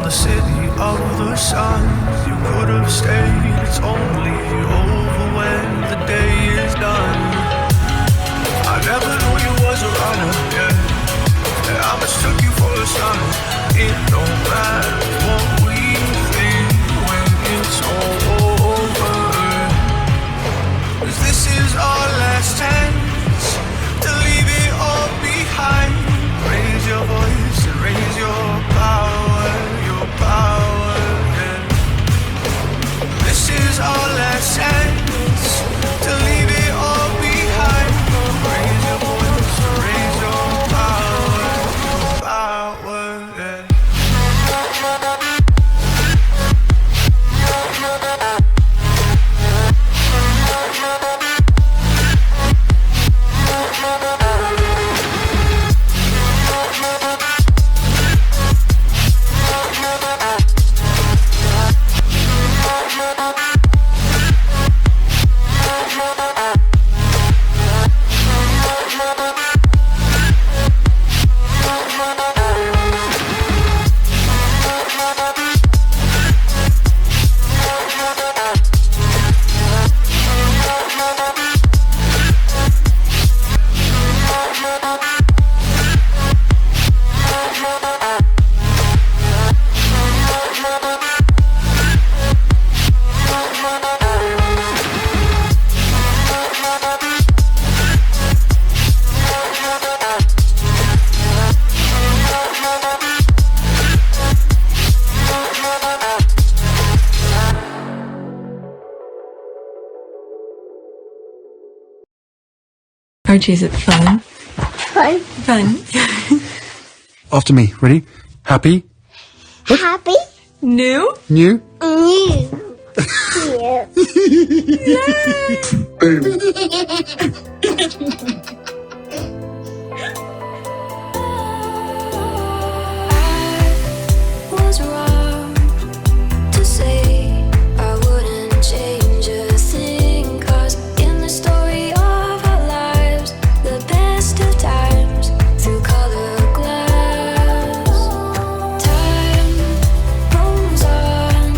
the city of the sun. You could have stayed, it's only over when the day is done. I never knew you was a runner, yeah. I mistook you for a son. It don't matter what we think when it's all over. 'Cause this is our last chance to leave it all behind. Raise your voice and raise your power, yeah. This is our last chance to leave it all behind. Raise your voice and raise your power, yeah. Archie, is it fun? Fun. Fun. After me. Ready? Happy? Happy. New? New? New. Was wrong to say I wouldn't change a thing, 'cause in the story of our lives, the best of times through colored glass, time moves on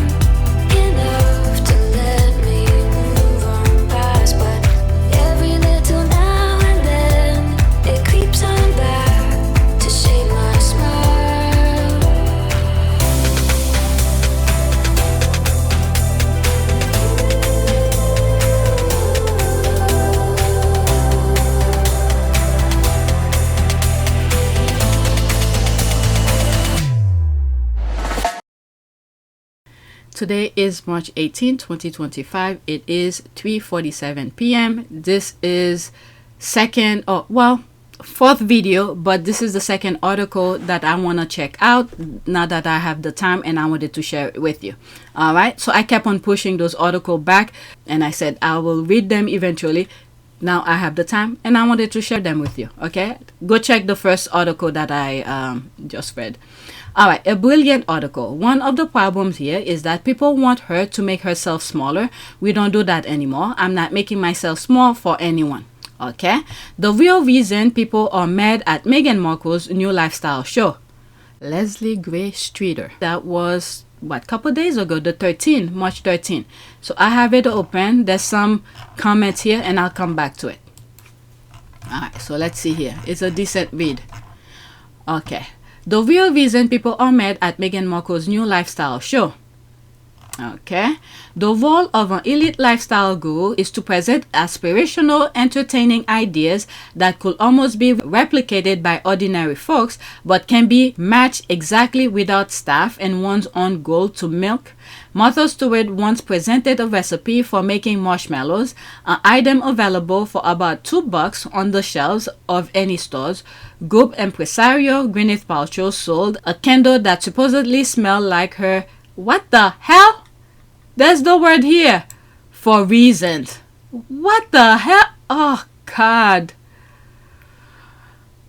enough to let me move on past, but every little now and then it creeps on back to shape my smile. Today is March 18, 2025. It is 3:47 p.m. This is fourth video, but this is the second article that I want to check out now that I have the time, and I wanted to share it with you. All right, so I kept on pushing those articles back, and I said I will read them eventually. Now I have the time, and I wanted to share them with you. Okay, go check the first article that I just read. All right, a brilliant article. One of the problems here is that people want her to make herself smaller. We don't do that anymore. I'm not making myself small for anyone. Okay, the real reason people are mad at Meghan Markle's new lifestyle show. Leslie Gray Streeter. That was what, couple days ago, the 13th, March 13th. So I have it open. There's some comments here, and I'll come back to it. All right, so let's see here. It's a decent read. Okay. The real reason people are mad at Meghan Markle's new lifestyle show. Okay. The role of an elite lifestyle guru is to present aspirational, entertaining ideas that could almost be replicated by ordinary folks, but can be matched exactly without staff and one's own goal to milk. Martha Stewart once presented a recipe for making marshmallows, an item available for about $2 on the shelves of any stores. Group impresario Gwyneth Paltrow sold a candle that supposedly smelled like her. What the hell? There's the word here. For reasons. What the hell? Oh, God.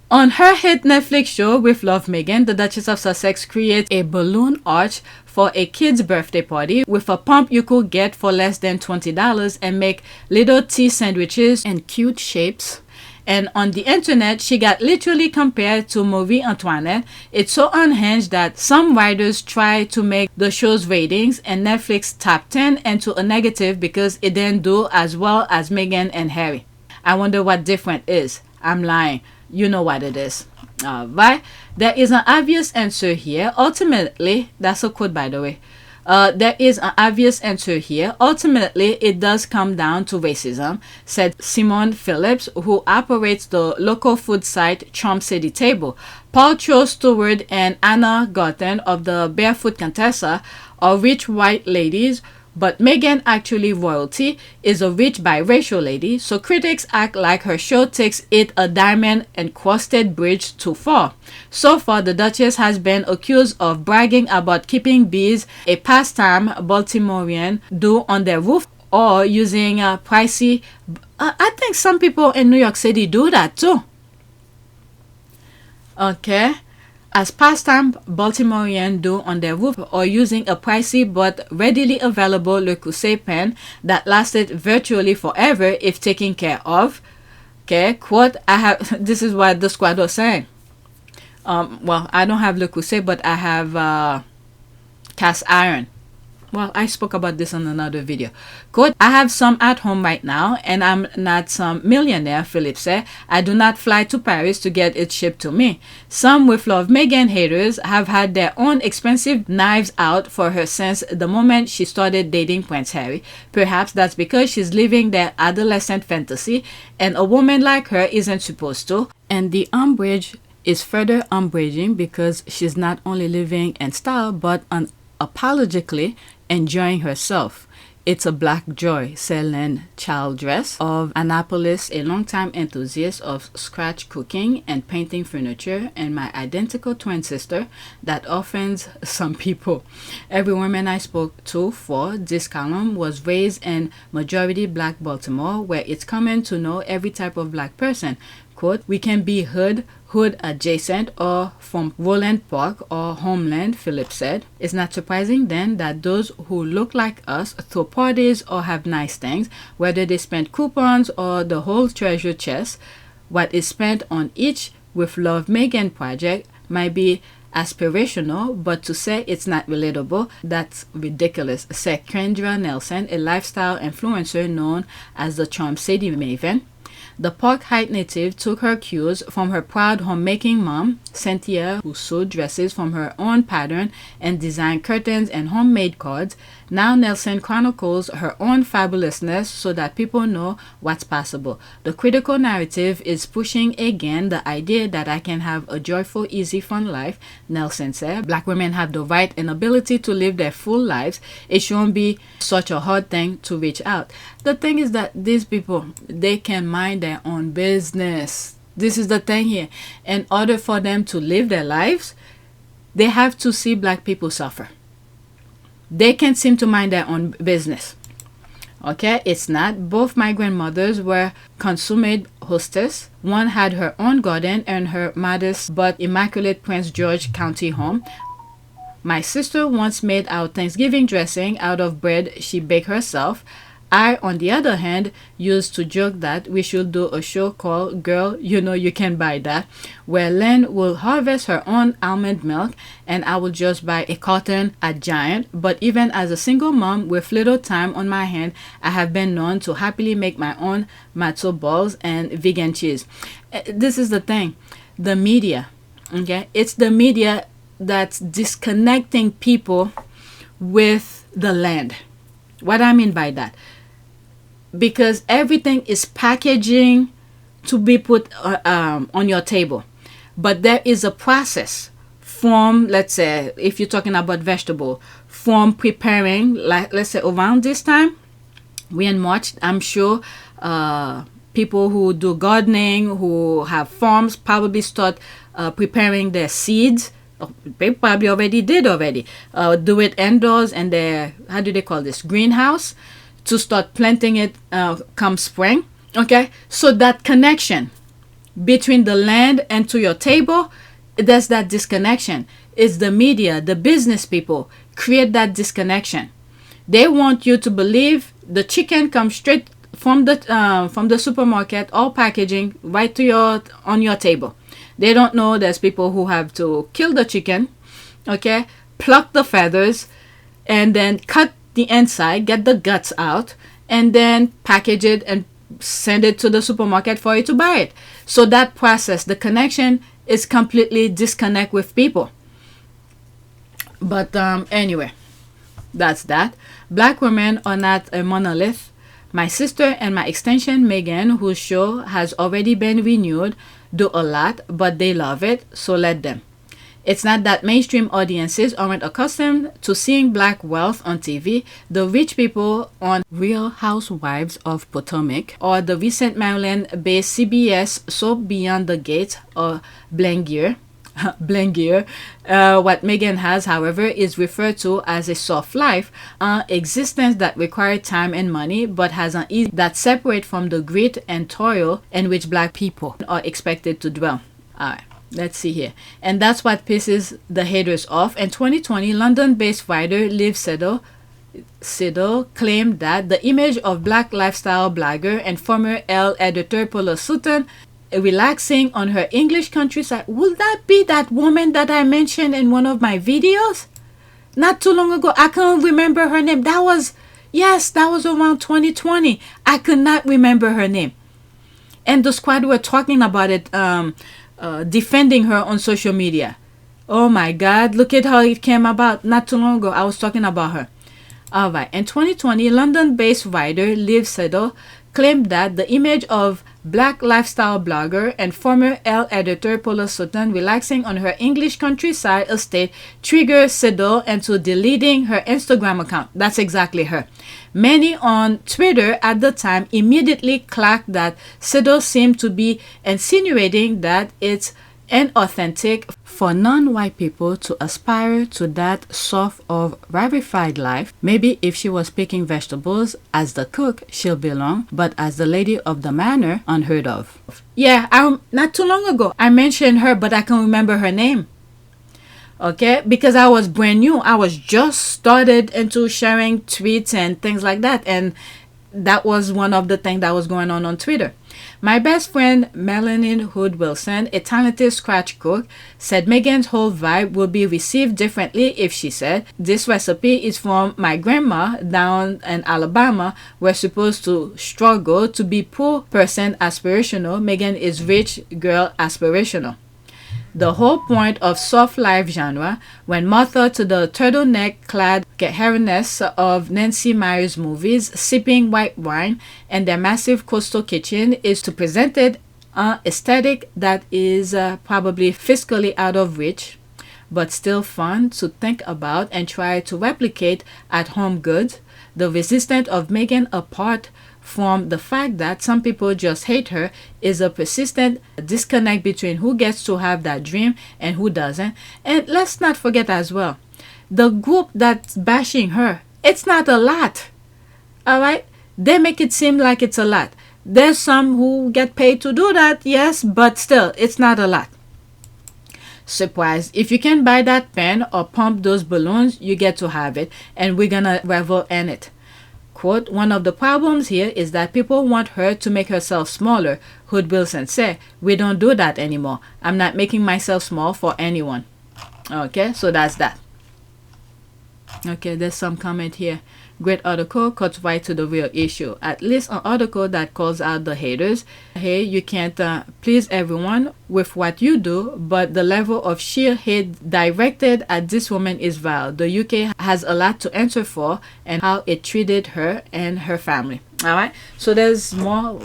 On her hit Netflix show with Love Meghan, the Duchess of Sussex creates a balloon arch for a kid's birthday party with a pump you could get for less than $20 and make little tea sandwiches in cute shapes And on the internet, she got literally compared to Marie Antoinette. It's so unhinged that some writers try to make the show's ratings and Netflix top 10 into a negative because it didn't do as well as Meghan and Harry. I wonder what different is. I'm lying. You know what it is. Right? There is an obvious answer here. Ultimately, that's a quote by the way. There is an obvious answer here. Ultimately, it does come down to racism, said Simone Phillips, who operates the local food site Charm City Table. Paul Stewart and Anna Gotten of the Barefoot Contessa are rich white ladies, but Meghan, actually royalty, is a rich biracial lady, so critics act like her show takes it a diamond-encrusted bridge too far. So far, the Duchess has been accused of bragging about keeping bees, a pastime Baltimorean do on their roof, or using pricey... I think some people in New York City do that too. Okay. As pastime Baltimorean do on their roof, or using a pricey but readily available Le Creuset pen that lasted virtually forever if taken care of. Okay, quote, I have, this is what the squad was saying. Well, I don't have Le Creuset, but I have cast iron. Well, I spoke about this on another video. Quote, I have some at home right now, and I'm not some millionaire, Phillips said. I do not fly to Paris to get it shipped to me. Some with Love Meghan haters have had their own expensive knives out for her since the moment she started dating Prince Harry. Perhaps that's because she's living their adolescent fantasy, and a woman like her isn't supposed to. And the umbrage is further umbraging because she's not only living in style, but unapologetically enjoying herself. It's a black joy, said Lynn Childress of Annapolis, a longtime enthusiast of scratch cooking and painting furniture, and my identical twin sister that offends some people. Every woman I spoke to for this column was raised in majority black Baltimore, where it's common to know every type of black person. Quote, we can be hood adjacent, or from Roland Park or Homeland, Phillips said. It's not surprising then that those who look like us throw parties or have nice things, whether they spend coupons or the whole treasure chest. What is spent on each with Love Meghan project might be aspirational, but to say it's not relatable, that's ridiculous, said Kendra Nelson, a lifestyle influencer known as the Charm City Maven. The Park Heights native took her cues from her proud homemaking mom, Cynthia, who sewed dresses from her own pattern and designed curtains and homemade cards. Now Nelson chronicles her own fabulousness so that people know what's possible. The critical narrative is pushing again the idea that I can have a joyful, easy, fun life, Nelson said. Black women have the right and ability to live their full lives. It shouldn't be such a hard thing to reach out. The thing is that these people, they can mind their own business. This is the thing here. In order for them to live their lives, they have to see black people suffer. They can't seem to mind their own business. Okay, it's not. Both my grandmothers were consummate hostess. One had her own garden and her modest but immaculate Prince George County home. My sister once made our Thanksgiving dressing out of bread she baked herself. I, on the other hand, used to joke that we should do a show called Girl, You Know You Can Buy That, where Len will harvest her own almond milk and I will just buy a carton at Giant. But even as a single mom with little time on my hand, I have been known to happily make my own matzo balls and vegan cheese. This is the thing. The media, okay? It's the media that's disconnecting people with the land. What I mean by that? Because everything is packaging to be put on your table, but there is a process from, let's say, if you're talking about vegetable, from preparing, like let's say around this time, we in March, I'm sure people who do gardening, who have farms, probably start preparing their seeds. They probably already did do it indoors in their, how do they call this, greenhouse, to start planting it come spring. Okay, so that connection between the land and to your table, there's that disconnection. It's the media, the business people create that disconnection. They want you to believe the chicken comes straight from the supermarket, all packaging right to on your table. They don't know there's people who have to kill the chicken, okay, pluck the feathers, and then cut the inside, get the guts out, and then package it and send it to the supermarket for you to buy it. So that process, the connection is completely disconnect with people. But anyway, that's that. Black women are not a monolith. My sister and my extension Meghan, whose show has already been renewed, do a lot, but they love it, so let them. It's not that mainstream audiences aren't accustomed to seeing black wealth on TV. The rich people on Real Housewives of Potomac or the recent Maryland-based CBS soap Beyond the Gates or Blangier. What Meghan has, however, is referred to as a soft life, an existence that requires time and money, but has an ease that separate from the grit and toil in which black people are expected to dwell. Alright. Let's see here. And that's what pisses the haters off. In 2020, London-based writer Liv Siddle claimed that the image of black lifestyle blogger and former Elle editor Paula Sutton relaxing on her English countryside, will that be that woman that I mentioned in one of my videos? Not too long ago. I can't remember her name. That was around 2020. I could not remember her name. And the squad were talking about it, defending her on social media. Oh my God, look at how it came about. Not too long ago, I was talking about her. Alright, in 2020, London-based writer Liv Siddle claimed that the image of black lifestyle blogger and former Elle editor Paula Sutton relaxing on her English countryside estate triggered Siddle into deleting her Instagram account. That's exactly her. Many on Twitter at the time immediately clacked that Siddle seemed to be insinuating that it's inauthentic for non-white people to aspire to that soft or rarefied life. Maybe if she was picking vegetables as the cook, she'll belong, but as the lady of the manor, unheard of. Yeah, not too long ago, I mentioned her, but I can't remember her name. Okay, because I was brand new. I was just started into sharing tweets and things like that, and that was one of the things that was going on Twitter. My best friend Melanie Hood Wilson, a talented scratch cook, said Meghan's whole vibe will be received differently if she said, "This recipe is from my grandma down in Alabama. We're supposed to struggle to be poor person aspirational. Meghan is rich girl aspirational." The whole point of soft life genre, when Martha to the turtleneck-clad heroiness of Nancy Meyers movies, sipping white wine in their massive coastal kitchen, is to present it an aesthetic that is probably fiscally out of reach, but still fun to think about and try to replicate at home goods. The resistance of Meghan, apart from the fact that some people just hate her, is a persistent disconnect between who gets to have that dream and who doesn't. And let's not forget as well, the group that's bashing her, it's not a lot. Alright? They make it seem like it's a lot. There's some who get paid to do that, yes, but still, it's not a lot. Surprise, if you can buy that pen or pump those balloons, you get to have it, and we're gonna revel in it. Quote, "One of the problems here is that people want her to make herself smaller," Hood Wilson said. "We don't do that anymore. I'm not making myself small for anyone." Okay, so that's that. Okay, there's some comment here. Great article, cuts right to the real issue. At least an article that calls out the haters. Hey, you can't please everyone with what you do, but the level of sheer hate directed at this woman is vile. The UK has a lot to answer for and how it treated her and her family. Alright, so there's more,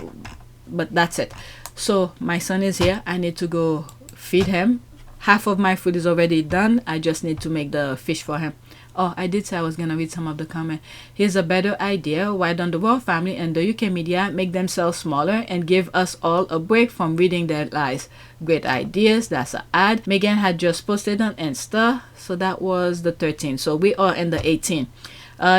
but that's it. So my son is here. I need to go feed him. Half of my food is already done. I just need to make the fish for him. Oh, I did say I was going to read some of the comments. Here's a better idea. Why don't the royal family and the UK media make themselves smaller and give us all a break from reading their lies? Great ideas. That's an ad. Meghan had just posted on Insta. So that was the 13th. So we are in the 18th.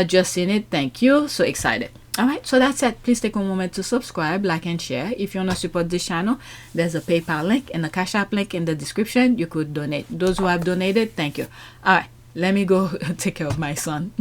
Just seen it. Thank you. So excited. Alright, so that's it. Please take a moment to subscribe, like, and share. If you want to support this channel, there's a PayPal link and a Cash App link in the description. You could donate. Those who have donated, thank you. Alright. Let me go take care of my son.